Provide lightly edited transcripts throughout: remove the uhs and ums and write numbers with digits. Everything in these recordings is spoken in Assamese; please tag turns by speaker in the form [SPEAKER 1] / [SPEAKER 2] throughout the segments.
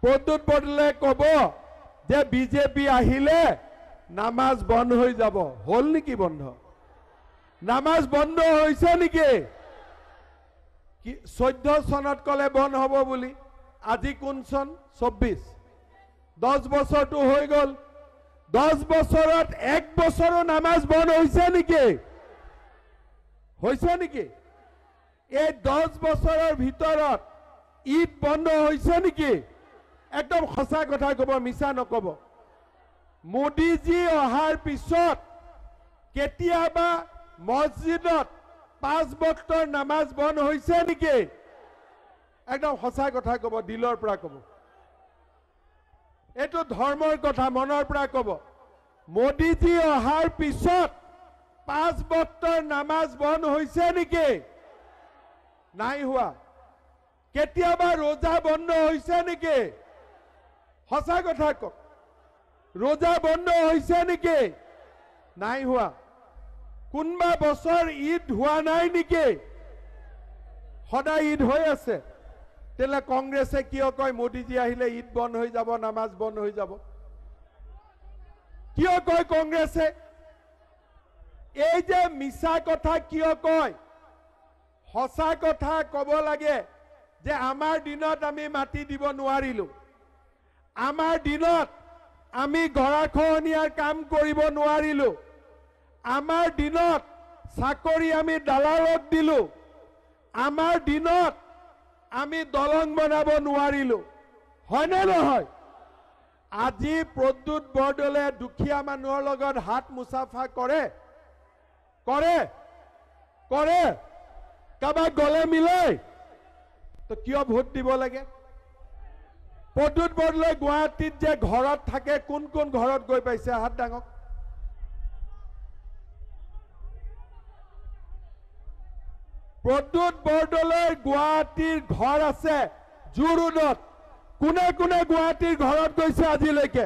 [SPEAKER 1] প্ৰদ্যুৎ বৰদলৈ ক'ব যে বিজেপি আহিলে নামাজ বন্ধ হৈ যাব। হল নেকি বন্ধ? নামাজ বন্ধ হৈছে নেকি? 14 চনত কলে বন্ধ হ'ব বুলি, আজি কোন চন? 24। 10 বছৰটো হৈ গল। 10 বছৰত 1 বছৰো নামাজ বন্ধ হৈছে নেকি? হৈছে নেকি? এই 10 বছৰৰ ভিতৰত ঈদ বন্ধ হৈছে নেকি? একদম সঁচা কথা কব, মিছা নকব। মোদীজী অহাৰ পিছত কেতিয়াবা মছজিদত 5 বক্তৰ নামাজ বন্ধ হৈছে নেকি? একদম সঁচা কথা কব, দিলৰ পৰা কব। এইটো ধৰ্মৰ কথা, মনৰ পৰা কব। মোদীজী অহাৰ পিছত 5 বক্তৰ নামাজ বন্ধ হৈছে নেকি? নাই হোৱা। কেতিয়াবা ৰোজা বন্ধ হৈছে নেকি? সঁচা কথা কওক। ৰোজা বন্ধ হৈছে নেকি? নাই হোৱা। কোনবা বছৰ ঈদ হোৱা নাই নেকি? সদায় ঈদ হৈ আছে। তেলে কংগ্ৰেছে কিয় কয় মোদীজী আহিলে ঈদ বন্ধ হৈ যাব, নামাজ বন্ধ হৈ যাব? কিয় কয় কংগ্ৰেছে? এই যে মিছা কথা কিয় কয়? সঁচা কথা কব লাগে যে আমাৰ দিনত আমি মাটি দিব নোৱাৰিলো, আমাৰ দিনত আমি গৰাখহনীয়াৰ কাম কৰিব নোৱাৰিলো, আমাৰ দিনত চাকৰি আমি দালালক দিলো, আমাৰ দিনত আমি দলং বনাব নোৱাৰিলো। হয়নে নহয়? আজি প্ৰদ্যুৎ বৰদলৈ দুখীয়া মানুহৰ লগত হাত মুছাফা কৰে? কৰে? কৰে? কাবাক গলে মিলাই? তো কিয় ভোট দিব লাগে? প্ৰদ্যুৎ বৰদলৈ গুৱাহাটীত যে ঘৰত থাকে, কোন কোন ঘৰত গৈ পাইছে? হাত দাঙক। প্ৰদ্যুৎ বৰদলৈৰ গুৱাহাটীৰ ঘৰ আছে জু ৰোডত। কোনে কোনে গুৱাহাটীৰ ঘৰত গৈছে আজিলৈকে?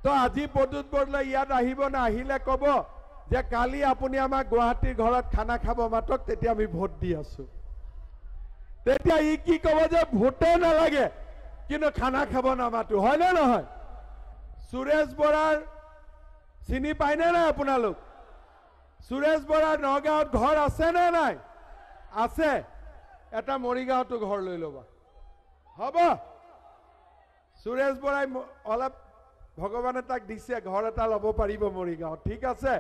[SPEAKER 1] তো আজি প্ৰদ্যুৎ বৰদলৈ ইয়াত আহিব না? আহিলে কব যে কালি আপুনি আমাক গুৱাহাটীৰ ঘৰত খানা খাব মাতক, তেতিয়া আমি ভোট দি আছো। তেতিয়া ই কি কব যে ভোটে নালাগে কিন্তু খানা খাব নামাতো। হয় নে নহয়? সুৰেশ বৰাৰ চিনি পায়নে নাই আপোনালোক? সুৰেশ বৰাৰ নগাঁৱত ঘৰ আছে নে নাই? আছে। এটা মৰিগাঁৱতো ঘৰ লৈ ল'বা। হ'ব? সুৰেশ বৰাই অলপ ভগৱানে তাক দিছে, ঘৰ এটা ল'ব পাৰিব মৰিগাঁৱত। ঠিক আছে?